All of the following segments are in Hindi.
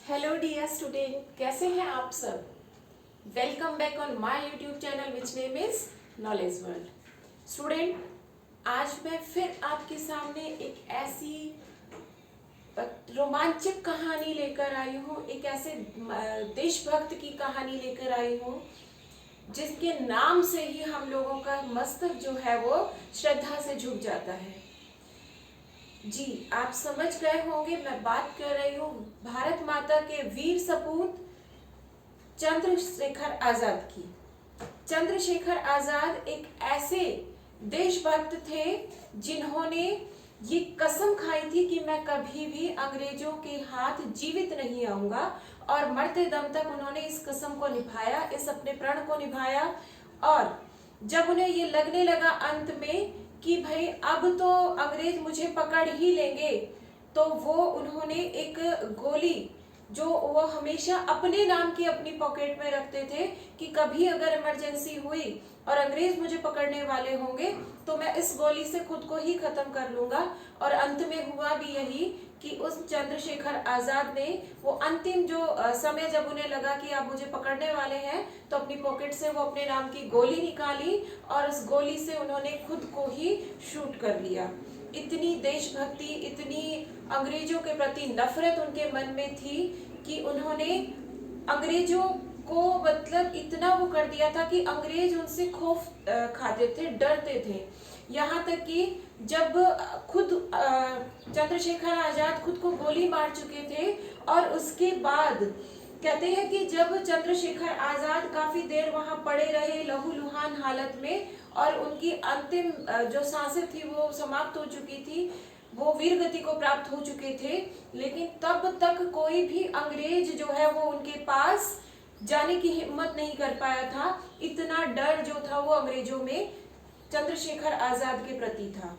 हेलो डियर स्टूडेंट, कैसे हैं आप सब। Welcome back on my YouTube channel which name is knowledge world. Student, आज मैं फिर आपके सामने एक ऐसी रोमांचक कहानी लेकर आई हूँ, एक ऐसे देशभक्त की कहानी लेकर आई हूँ जिसके नाम से ही हम लोगों का मस्तक जो है वो श्रद्धा से झुक जाता है। जी, आप समझ गए होंगे, मैं बात कर रही हूँ भारत माता के वीर सपूत चंद्रशेखर आजाद की। चंद्रशेखर आजाद एक ऐसे देशभक्त थे जिन्होंने ये कसम खाई थी कि मैं कभी भी अंग्रेजों के हाथ जीवित नहीं आऊंगा, और मरते दम तक उन्होंने इस कसम को निभाया, इस अपने प्रण को निभाया। और जब उन्हें ये लगने लगा अंत में कि भाई अब तो अंग्रेज मुझे पकड़ ही लेंगे, तो वो उन्होंने एक गोली जो वो हमेशा अपने नाम की अपनी पॉकेट में रखते थे कि कभी अगर इमरजेंसी हुई और अंग्रेज मुझे पकड़ने वाले होंगे तो मैं इस गोली से खुद को ही खत्म कर लूंगा। और अंत में हुआ भी यही कि उस चंद्रशेखर आजाद ने वो अंतिम जो समय जब उन्हें लगा कि आप मुझे पकड़ने वाले हैं, तो अपनी पॉकेट से वो अपने नाम की गोली निकाली और उस गोली से उन्होंने खुद को ही शूट कर लिया। इतनी देशभक्ति, इतनी अंग्रेजों के प्रति नफरत उनके मन में थी कि उन्होंने अंग्रेजों को मतलब इतना वो कर दिया था कि अंग्रेज उनसे खौफ खाते थे, डरते थे। यहाँ तक कि जब खुद चंद्रशेखर आजाद खुद को गोली मार चुके थे और उसके बाद कहते हैं कि जब चंद्रशेखर आजाद काफी देर वहां पड़े रहे लहूलुहान हालत में और उनकी अंतिम जो सांसें थी वो समाप्त हो चुकी थी, वो वीर गति को प्राप्त हो चुके थे, लेकिन तब तक कोई भी अंग्रेज जो है वो उनके पास जाने की हिम्मत नहीं कर पाया था। इतना डर जो था वो अंग्रेजों में चंद्रशेखर आजाद के प्रति था।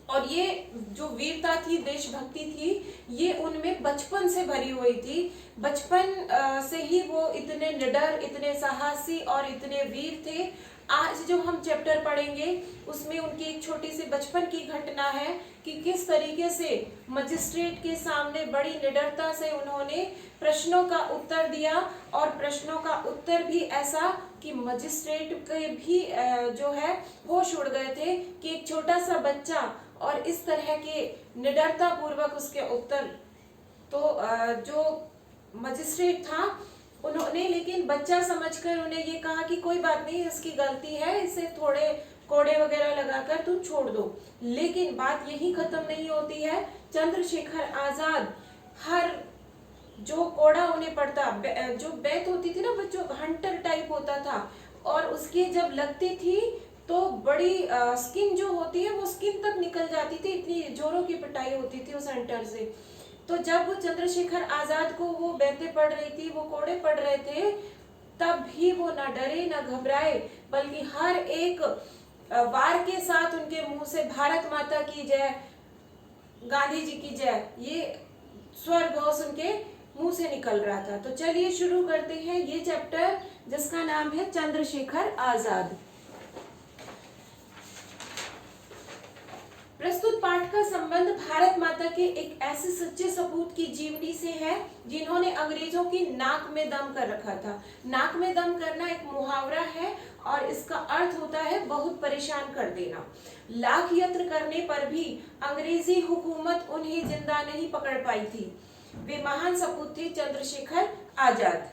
और ये जो वीरता थी, देशभक्ति थी, ये उनमें बचपन से भरी हुई थी। बचपन से ही वो इतने निडर, इतने साहसी और इतने वीर थे। आज जो हम चैप्टर पढ़ेंगे उसमें उनकी एक छोटी सी बचपन की घटना है कि किस तरीके से मजिस्ट्रेट के सामने बड़ी निडरता से उन्होंने प्रश्नों का उत्तर दिया, और प्रश्नों का उत्तर भी ऐसा कि मजिस्ट्रेट के भी जो है होश उड़ गए थे कि एक छोटा सा बच्चा और इस तरह के निडरता पूर्वक उसके उत्तर। तो जो मजिस्ट्रेट था उन्होंने लेकिन बच्चा समझकर उन्हें ये कहा कि कोई बात नहीं, इसकी गलती है, इसे थोड़े कोड़े वगैरह लगाकर तुम छोड़ दो। लेकिन बात यही खत्म नहीं होती है। चंद्रशेखर आजाद हर जो कोड़ा उन्हें पड़ता, जो बेत होती थी ना, वो जो हंटर टाइप होता था, और उसकी जब लगती थी तो बड़ी स्किन जो होती है वो स्किन तक निकल जाती थी, इतनी जोरों की पिटाई होती थी उस हंटर से। तो जब चंद्रशेखर आजाद को वो बेतें पड़ रही थी, वो कोड़े पड़ रहे थे, तब भी वो ना डरे ना घबराए, बल्कि हर एक वार के साथ उनके मुंह से भारत माता की जय, गांधी जी की जय, ये स्वर घोष उनके मुंह से निकल रहा था। तो चलिए शुरू करते हैं ये चैप्टर जिसका नाम है चंद्रशेखर आजाद। प्रस्तुत पाठ का संबंध भारत माता के एक ऐसे सच्चे सपूत की जीवनी से है जिन्होंने अंग्रेजों की नाक में दम कर रखा था। नाक में दम करना एक मुहावरा है और इसका अर्थ होता है बहुत परेशान कर देना। लाख यत्न करने पर भी अंग्रेजी हुकूमत उन्हें जिंदा नहीं पकड़ पाई थी। वे महान सपूत थे चंद्रशेखर आजाद।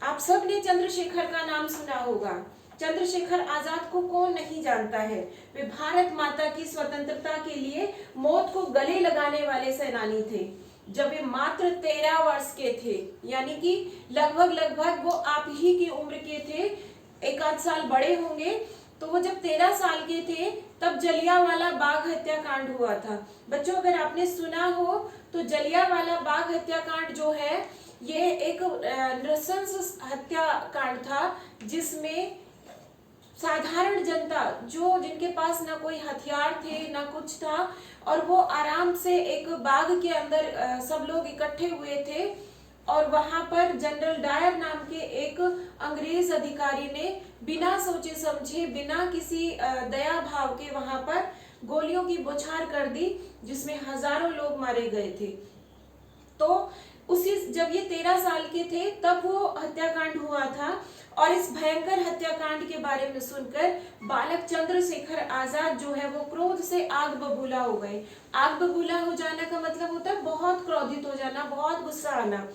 आप सब ने चंद्रशेखर का नाम सुना होगा। चंद्रशेखर आजाद को कौन नहीं जानता है। वे भारत माता की स्वतंत्रता के लिए मौत को गले लगाने वाले सेनानी थे। जब वे मात्र 13 वर्ष के थे, यानी कि लगभग वो आप ही की उम्र के थे, एक आध साल बड़े होंगे, तो वो जब 13 साल के थे तब जलियांवाला बाग हत्याकांड हुआ था। बच्चों, अगर आपने सुना हो तो जलियांवाला बाग हत्याकांड जो है ये एक नृशंस हत्याकांड था जिसमें साधारण जनता, जो जिनके पास ना कोई हथियार थे ना कुछ था, और वो आराम से एक बाग के अंदर सब लोग इकट्ठे हुए थे, और वहां पर जनरल डायर नाम के एक अंग्रेज अधिकारी ने बिना सोचे समझे, बिना किसी दया भाव के वहां पर गोलियों की बौछार कर दी, जिसमें हजारों लोग मारे गए थे। तो उसी जब ये 13 साल के थे तब वो हत्याकांड हुआ था। और इस भयंकर हत्याकांड के बारे में सुनकर बालक चंद्रशेखर आजाद जो है वो क्रोध से आग बबूला हो गए। आग बबूला हो जाना का मतलब होता है बहुत क्रोधित हो जाना, बहुत गुस्सा आना।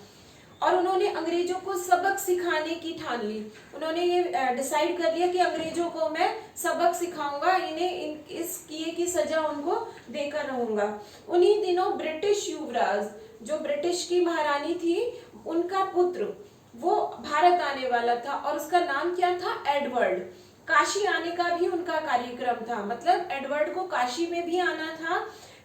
और उन्होंने अंग्रेजों को सबक सिखाने की ठान ली। उन्होंने ये डिसाइड कर लिया कि अंग्रेजों को मैं सबक सिखाऊंगा, इन्हें इस किए की सजा उनको देकर रहूंगा। उन्हीं दिनों ब्रिटिश युवराज जो ब्रिटिश की महारानी थी, उनका पुत्र वो भारत आने वाला था और उसका नाम क्या था, एडवर्ड। काशी आने का भी उनका कार्यक्रम था, मतलब एडवर्ड को काशी में भी आना था।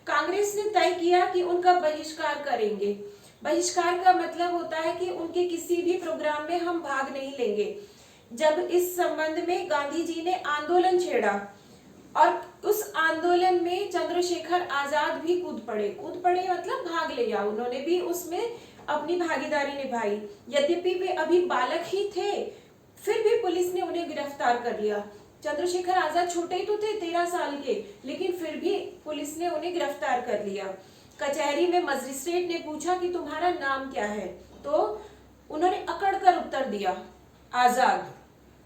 कांग्रेस ने तय किया कि उनका बहिष्कार करेंगे। बहिष्कार का मतलब होता है कि उनके किसी भी प्रोग्राम में हम भाग नहीं लेंगे। जब इस संबंध में गांधी जी ने आंदोलन छेड़ा और उस आंदोलन में चंद्रशेखर आजाद भी कूद पड़े मतलब भाग लिया, उन्होंने भी उसमें अपनी भागीदारी निभाई। यद्यपि वे अभी बालक ही थे, फिर भी पुलिस ने उन्हें गिरफ्तार कर लिया। चंद्रशेखर आजाद छोटे ही तो थे, 13 साल के, लेकिन फिर भी पुलिस ने उन्हें गिरफ्तार कर लिया। कचहरी में मजिस्ट्रेट ने पूछा कि तुम्हारा नाम क्या है, तो उन्होंने अकड़ कर उत्तर दिया, आजाद।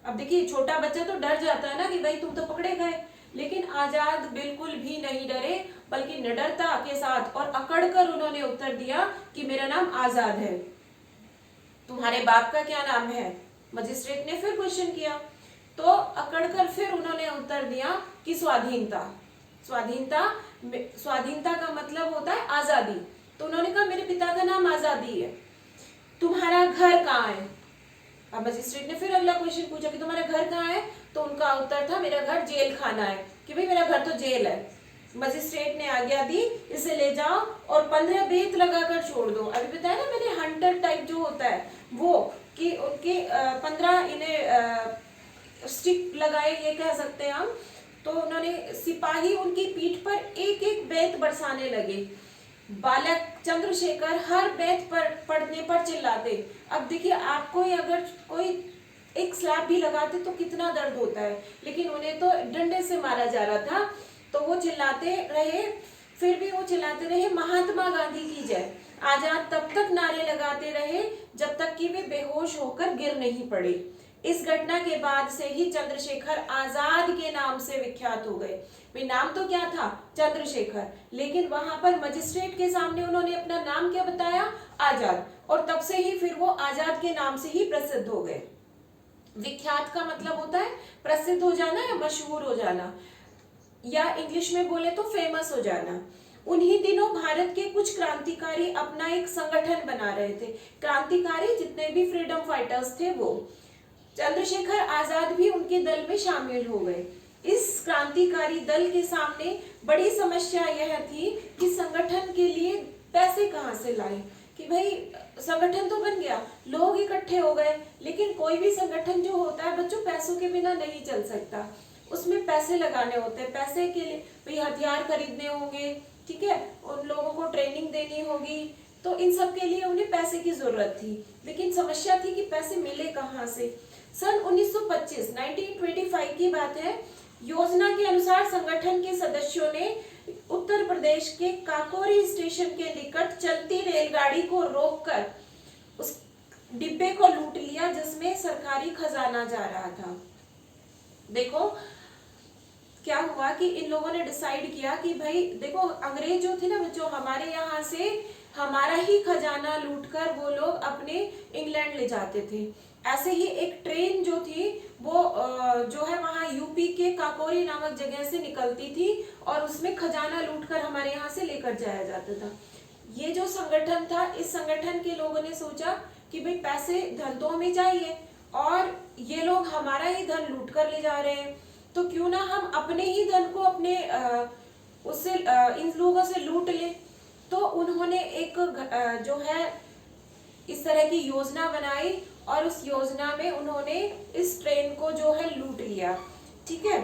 अब देखिए छोटा बच्चा तो डर जाता है ना कि भाई तुम तो पकड़े गए, लेकिन आजाद बिल्कुल भी नहीं डरे, बल्कि निडरता के साथ और अकड़ कर उन्होंने उत्तर दिया कि मेरा नाम आजाद है। तुम्हारे बाप का क्या नाम है? मजिस्ट्रेट ने फिर क्वेश्चन किया, तो अकड़ कर फिर उन्होंने उत्तर दिया कि स्वाधीनता। स्वाधीनता का मतलब होता है आजादी। तो उन्होंने कहा मेरे पिता का नाम आजादी है। तुम्हारा घर कहाँ है? अब मजिस्ट्रेट ने फिर अगला क्वेश्चन पूछा कि तुम्हारा घर कहाँ है, तो उनका उत्तर था मेरा घर जेल खाना है, कि भाई मेरा घर तो जेल है। मजिस्ट्रेट ने आज्ञा दी इसे ले जाओ और 15 बेत लगाकर छोड़ दो। अभी बताया ना मैंने, हंटर टाइप जो होता है वो, कि उनके 15 इन्हें स्टिक लगाए, ये कह सकते हैं हम। तो उन्होंने सिपाही उनकी पीठ पर एक एक बेत बरसाने लगे। बालक चंद्रशेखर हर बेत पर पड़ने पर चिल्लाते। अब देखिए आपको अगर कोई एक स्लैब भी लगाते तो कितना दर्द होता है, लेकिन उन्हें तो डंडे से मारा जा रहा था, तो वो चिल्लाते रहे। फिर भी वो चिल्लाते रहे महात्मा गांधी की जय। आजाद तब तक नारे लगाते रहे जब तक कि वे बेहोश होकर गिर नहीं पड़े। इस घटना के बाद से ही चंद्रशेखर आजाद के नाम से विख्यात हो गए। वे नाम तो क्या था, चंद्रशेखर, लेकिन वहां पर मजिस्ट्रेट के सामने उन्होंने अपना नाम क्या बताया, आजाद, और तब से ही फिर वो आजाद के नाम से ही प्रसिद्ध हो गए। विख्यात का मतलब होता है प्रसिद्ध हो जाना या मशहूर हो जाना, या इंग्लिश में बोले तो फेमस हो जाना। उन्हीं दिनों भारत के कुछ क्रांतिकारी अपना एक संगठन बना रहे थे। क्रांतिकारी जितने भी फ्रीडम फाइटर्स थे वो, चंद्रशेखर आजाद भी उनके दल में शामिल हो गए। इस क्रांतिकारी दल के सामने बड़ी समस्या यह थी कि संगठन के लिए पैसे कहां से लाएं, कि भाई संगठन तो बन गया, लोग इकट्ठे हो गए, लेकिन कोई भी संगठन जो होता है बच्चों पैसों के बिना नहीं चल सकता, उसमें पैसे लगाने होते हैं। पैसे के लिए भाई हथियार खरीदने होंगे, ठीक है, उन लोगों को ट्रेनिंग देनी होगी, तो इन सब के लिए उन्हें पैसे की जरूरत थी। लेकिन समस्या थी कि पैसे मिले कहां से। सन 1925 की बात है। योजना के अनुसार संगठन के सदस्यों ने उत्तर प्रदेश के काकोरी स्टेशन के निकट चलती रेलगाड़ी को रोककर उस डिब्बे को लूट लिया जिसमें सरकारी खजाना जा रहा था। देखो क्या हुआ कि इन लोगों ने डिसाइड किया कि भाई देखो अंग्रेज जो थे ना बच्चों, हमारे यहाँ से हमारा ही खजाना लूटकर वो लोग अपने इंग्लैंड ले जाते थे। ऐसे ही एक ट्रेन जो थी वो जो है वहां यूपी के काकोरी नामक जगह से निकलती थी और उसमें खजाना लूटकर हमारे यहाँ से लेकर जाया जाता था। ये जो संगठन था, इस संगठन के लोगों ने सोचा कि भाई पैसे धन तो हमें चाहिए और ये लोग हमारा ही धन लूट कर ले जा रहे हैं, तो क्यों ना हम अपने ही धन को अपने उससे इन लोगों से लूट ले। तो उन्होंने एक जो है इस तरह की योजना बनाई और उस योजना में उन्होंने इस ट्रेन को जो है लूट लिया। ठीक है,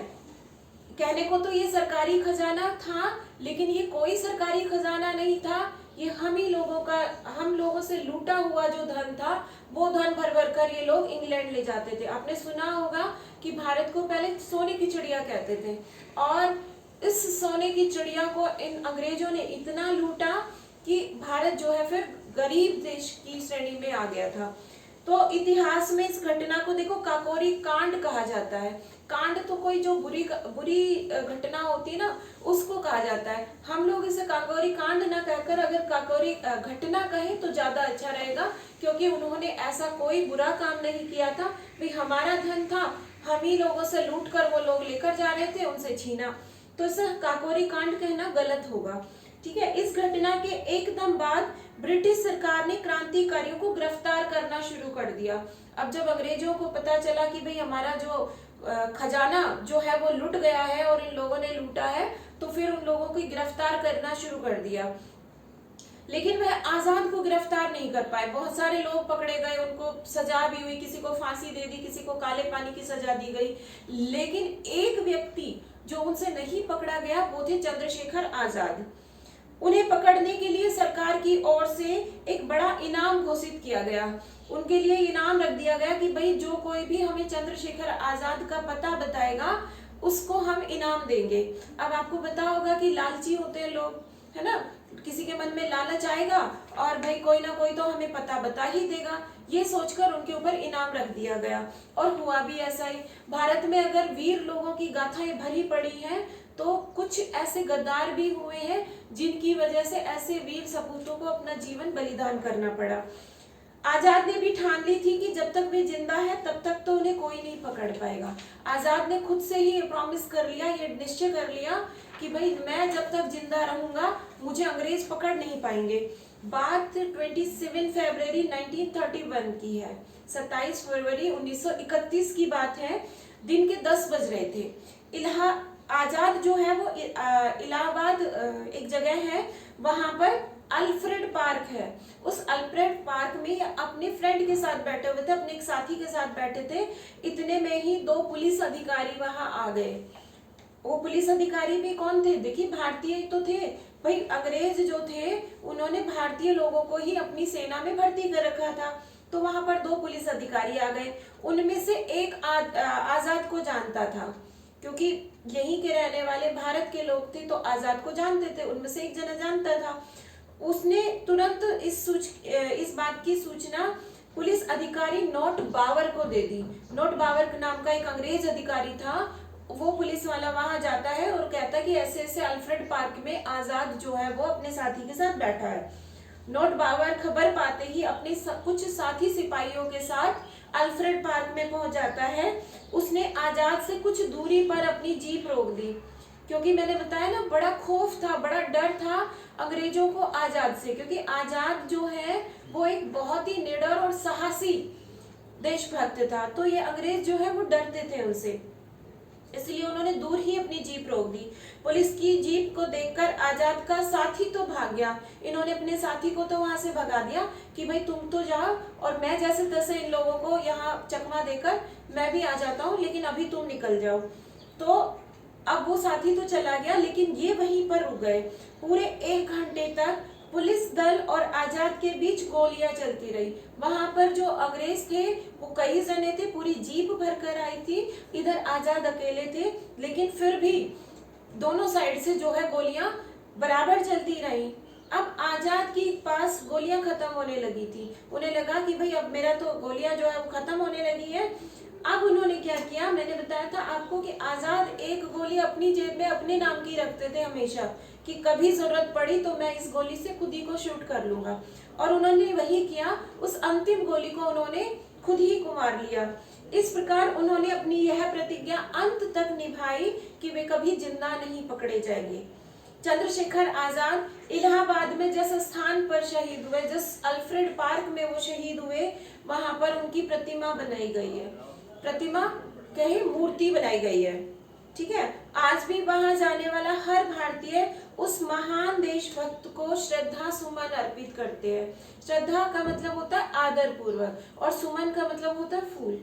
कहने को तो ये सरकारी खजाना था, लेकिन ये कोई सरकारी खजाना नहीं था। ये हम लोगों से लूटा हुआ जो धन था वो धन भर भर कर ये लोग इंग्लैंड ले जाते थे। आपने सुना होगा कि भारत को पहले सोने की चिड़िया कहते थे, और इस सोने की चिड़िया को इन अंग्रेजों ने इतना लूटा कि भारत जो है फिर गरीब देश की श्रेणी में आ गया था। तो इतिहास में इस घटना को देखो काकोरी कांड कहा जाता है। कांड तो कोई जो बुरी बुरी घटना होती है ना, उसको कहा जाता है। हम लोग इसे काकोरी कांड ना कहकर अगर काकोरी घटना कहें तो ज्यादा अच्छा रहेगा, क्योंकि उन्होंने ऐसा कोई बुरा काम नहीं किया था। भाई हमारा धन था, हम ही लोगों से लूट कर वो लोग लेकर जा रहे थे, उनसे छीना, तो इसे काकोरी कांड कहना गलत होगा। ठीक है। इस घटना के एकदम बाद ब्रिटिश सरकार ने क्रांतिकारियों को गिरफ्तार करना शुरू कर दिया। अब जब अंग्रेजों को पता चला कि भाई हमारा जो खजाना जो है वो लुट गया है और इन लोगों ने लूटा है, तो फिर उन लोगों को गिरफ्तार करना शुरू कर दिया। लेकिन वह आजाद को गिरफ्तार नहीं कर पाए। बहुत सारे लोग पकड़े गए, उनको सजा भी हुई, किसी को फांसी दे दी, किसी को काले पानी की सजा दी गई। लेकिन एक व्यक्ति जो उनसे नहीं पकड़ा गया वो थे चंद्रशेखर आजाद। उन्हें पकड़ने के लिए सरकार की ओर से एक बड़ा इनाम घोषित किया गया। उनके लिए इनाम रख दिया गया कि भाई जो कोई भी हमें चंद्रशेखर आजाद का पता बताएगा उसको हम इनाम देंगे। अब आपको पता होगा कि लालची होते हैं लोग, है ना, किसी के मन में लालच आएगा और भाई कोई ना कोई तो हमें पता बता ही देगा, ये सोचकर उनके ऊपर इनाम रख दिया गया। और हुआ भी ऐसा ही। भारत में अगर वीर लोगों की गाथाएं भरी पड़ी हैं, तो कुछ ऐसे गद्दार भी हुए हैं जिनकी वजह से ऐसे वीर सपूतों को अपना जीवन बलिदान करना पड़ा। आजाद ने भी ठान ली थी कि जब तक वे जिंदा है तब तक तो उन्हें कोई नहीं पकड़ पाएगा। आजाद ने खुद से ही प्रॉमिस कर लिया, ये निश्चय कर लिया कि भाई मैं जब तक जिंदा रहूंगा मुझे अंग्रेज पकड़ नहीं पाएंगे। बात 27 फरवरी 1931 की है। 27 फरवरी 1931 की बात है। दिन के 10 बज रहे थे। आजाद जो है वो इलाहाबाद एक जगह है, वहां पर अल्फ्रेड पार्क है। उस अल्फ्रेड पार्क में अपने फ्रेंड के साथ बैठे हुए थे, अपने एक साथी के साथ बैठे थे। इतने में ही 2 पुलिस अधिकारी वहां आ गए। वो पुलिस अधिकारी भी कौन थे? देखिए भारतीय तो थे भाई। अंग्रेज जो थे उन्होंने भारतीय लोगों को ही अपनी सेना में भर्ती कर रखा था। तो वहां पर 2 पुलिस अधिकारी आ गए। उनमें से एक आजाद को जानता था, क्योंकि यहीं के रहने वाले भारत के लोग थे तो आजाद को जानते थे। उनमें से एक जना जानता था। उसने तुरंत इस बात की सूचना पुलिस अधिकारी नोट बावर को दे दी। नोट बावर नाम का एक अंग्रेज अधिकारी था। वो पुलिस वाला वहां जाता है और कहता है कि ऐसे ऐसे अल्फ्रेड पार्क में आजाद जो है वो अपने साथी के साथ बैठा है। नोट बावर खबर पाते ही अपने कुछ साथी सिपाहियों के साथ अल्फ्रेड पार्क में पहुंच जाता है। उसने आजाद से कुछ दूरी पर अपनी जीप रोक दी, क्योंकि मैंने बताया ना बड़ा खौफ था, बड़ा डर था अंग्रेजों को आजाद से, क्योंकि आजाद जो है वो एक बहुत ही निडर और साहसी देशभक्त था। तो ये अंग्रेज जो है वो डरते थे उनसे, इसलिए उन्होंने दूर ही अपनी जीप रोक दी। पुलिस की जीप को देखकर आजाद का साथी तो भाग गया। इन्होंने अपने साथी को तो वहां से भगा दिया कि भाई तुम तो जाओ और मैं जैसे तैसे इन लोगों को यहाँ चकमा देकर मैं भी आ जाता हूँ, लेकिन अभी तुम निकल जाओ। तो अब वो साथी तो चला गया, लेकिन ये वहीं पर रुक गए। पूरे 1 घंटे तक पुलिस दल और आजाद के बीच गोलियां चलती रही। वहां पर जो अंग्रेज थे वो कई जने थे, पूरी जीप भरकर आई थी। इधर आजाद अकेले थे, लेकिन फिर भी दोनों साइड से जो है गोलियां बराबर चलती रही। अब आजाद के पास गोलियां खत्म होने लगी थी। उन्हें लगा कि भाई अब मेरा तो गोलियां जो है वो खत्म होने लगी है। अब उन्होंने क्या किया, मैंने बताया था आपको कि आजाद एक गोली अपनी जेब में अपने नाम की रखते थे हमेशा, कि कभी जरूरत पड़ी तो मैं इस गोली से खुद ही को शूट कर लूंगा। और उन्होंने वही किया। उस अंतिम गोली को उन्होंने खुद ही को मार लिया। इस प्रकार उन्होंने अपनी यह प्रतिज्ञा अंत तक निभाई कि वे कभी जिंदा नहीं पकड़े जाएंगे। चंद्रशेखर आजाद इलाहाबाद में जिस स्थान पर शहीद हुए, जिस अल्फ्रेड पार्क में वो शहीद हुए, वहां पर उनकी प्रतिमा बनाई गई है। प्रतिमा कहीं मूर्ति बनाई गई है। ठीक है। आज भी वहां जाने वाला हर भारतीय उस महान देशभक्त को श्रद्धा सुमन अर्पित करते हैं। श्रद्धा का मतलब होता है आदर पूर्वक, और सुमन का मतलब होता है फूल।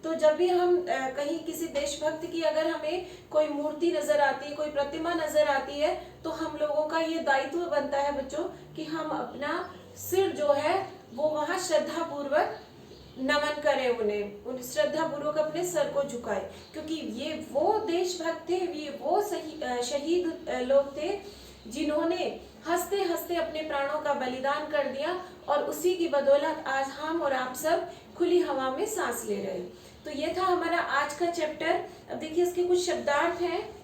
तो जब भी हम कहीं किसी देशभक्त की अगर हमें कोई मूर्ति नजर आती है, कोई प्रतिमा नजर आती है, तो हम लोगों का ये दायित्व बनता है बच्चों कि हम अपना सिर जो है वो वहां श्रद्धा पूर्वक नमन करें, उन श्रद्धा पूर्वक अपने सर को झुकाए, क्योंकि ये वो देशभक्त थे, ये वो शहीद लोग थे जिन्होंने हंसते हंसते अपने प्राणों का बलिदान कर दिया और उसी की बदौलत आज हम और आप सब खुली हवा में सांस ले रहे। तो ये था हमारा आज का चैप्टर। अब देखिए इसके कुछ शब्दार्थ हैं।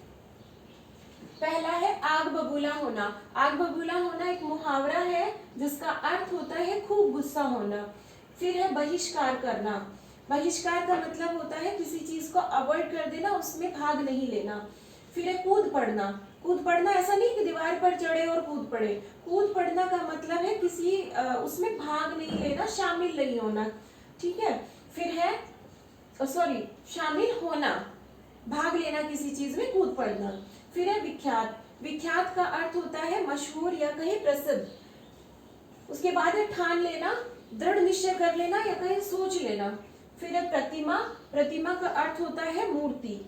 पहला है आग बबूला होना। आग बबूला होना एक मुहावरा है जिसका अर्थ होता है खूब गुस्सा होना। फिर है बहिष्कार करना। बहिष्कार का मतलब होता है किसी चीज को अवॉइड कर देना, उसमें भाग नहीं लेना। फिर है कूद पड़ना। कूद पड़ना ऐसा नहीं कि दीवार पर चढ़े और कूद पड़े। कूद पड़ना का मतलब है किसी उसमें भाग नहीं लेना, शामिल नहीं होना। ठीक है। फिर है शामिल होना, भाग लेना किसी चीज में, कूद पड़ना। फिर है विख्यात। विख्यात का अर्थ होता है मशहूर या कहीं प्रसिद्ध। उसके बाद है ठान लेना, दृढ़ निश्चय कर लेना या कहीं सोच लेना। फिर है प्रतिमा। प्रतिमा का अर्थ होता है मूर्ति।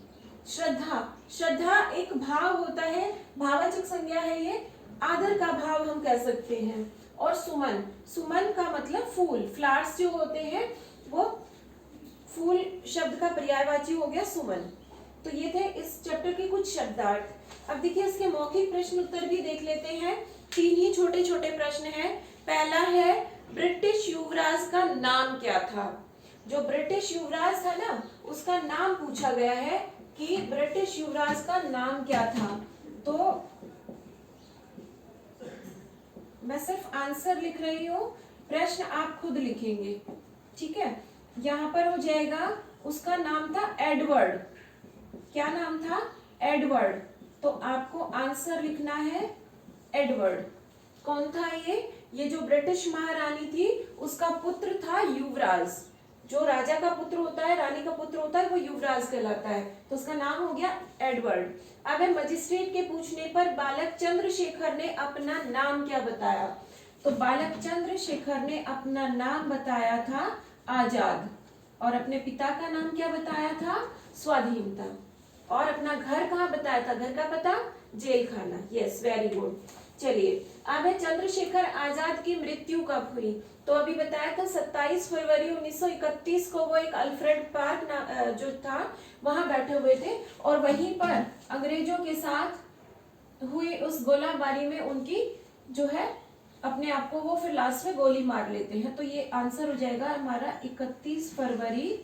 श्रद्धा। श्रद्धा एक भाव होता है, भाववाचक संज्ञा है ये, आदर का भाव हम कह सकते हैं। और सुमन। सुमन का मतलब फूल, फ्लावर्स जो होते हैं वो फूल शब्द का पर्यायवाची हो गया सुमन। तो ये थे इस चैप्टर के कुछ शब्दार्थ। अब देखिए इसके मौखिक प्रश्न उत्तर भी देख लेते हैं। 3 ही छोटे छोटे प्रश्न हैं। पहला है ब्रिटिश युवराज का नाम क्या था। जो ब्रिटिश युवराज था ना उसका नाम पूछा गया है कि ब्रिटिश युवराज का नाम क्या था। तो मैं सिर्फ आंसर लिख रही हूँ, प्रश्न आप खुद लिखेंगे। ठीक है। यहाँ पर हो जाएगा, उसका नाम था एडवर्ड। क्या नाम था? एडवर्ड। तो आपको आंसर लिखना है एडवर्ड। कौन था ये जो ब्रिटिश महारानी थी उसका पुत्र था युवराज। जो राजा का पुत्र होता है, रानी का पुत्र होता है, वो युवराज कहलाता है। तो उसका नाम हो गया एडवर्ड। अब है मजिस्ट्रेट के पूछने पर बालक चंद्रशेखर ने अपना नाम क्या बताया। तो बालक चंद्रशेखर ने अपना नाम बताया था आजाद, और अपने पिता का नाम क्या बताया था? स्वाधीनता। और अपना घर कहाँ बताया था? घर का पता जेल खाना। Yes, very good. चलिए अब है चंद्रशेखर आजाद की मृत्यु कब हुई। तो अभी बताया था 27 फरवरी 1931 को वो एक अल्फ्रेड पार्क जो था वहां बैठे हुए थे और वहीं पर अंग्रेजों के साथ हुई उस गोलाबारी में उनकी जो है अपने आप को वो फिर लास्ट में गोली मार लेते हैं। तो ये आंसर हो जाएगा हमारा 27 फरवरी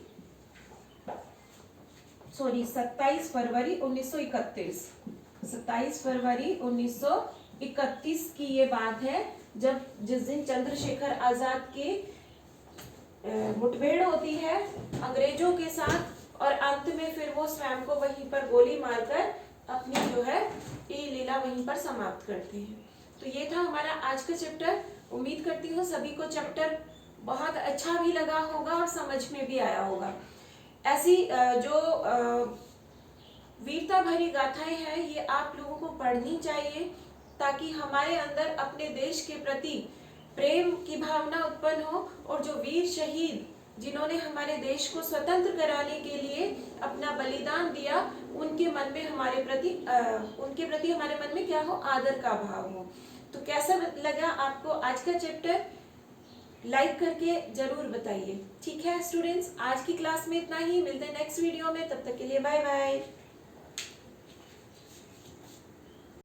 1931। 27 फरवरी 1931 की ये बात है जिस दिन चंद्रशेखर आजाद की मुठभेड़ होती है अंग्रेजों के साथ और अंत में फिर वो स्वयं को वहीं पर गोली मारकर अपनी जो है ये लीला वहीं पर समाप्त करते हैं। तो ये था हमारा आज का चैप्टर। उम्मीद करती हूँ सभी को चैप्टर बहुत अच्छा भी लगा होगा और समझ में भी आया होगा। ऐसी जो वीरता भरी गाथाएं हैं ये आप लोगों को पढ़नी चाहिए ताकि हमारे अंदर अपने देश के प्रति प्रेम की भावना उत्पन्न हो और जो वीर शहीद जिन्होंने हमारे देश को स्वतंत्र कराने के लिए अपना बलिदान दिया उनके प्रति हमारे मन में क्या हो? आदर का भाव हो। तो कैसा लगा आपको आज का चैप्टर? लाइक करके जरूर बताइए। ठीक है स्टूडेंट्स, आज की क्लास में इतना ही। मिलते हैं नेक्स्ट वीडियो में, तब तक के लिए बाय बाय।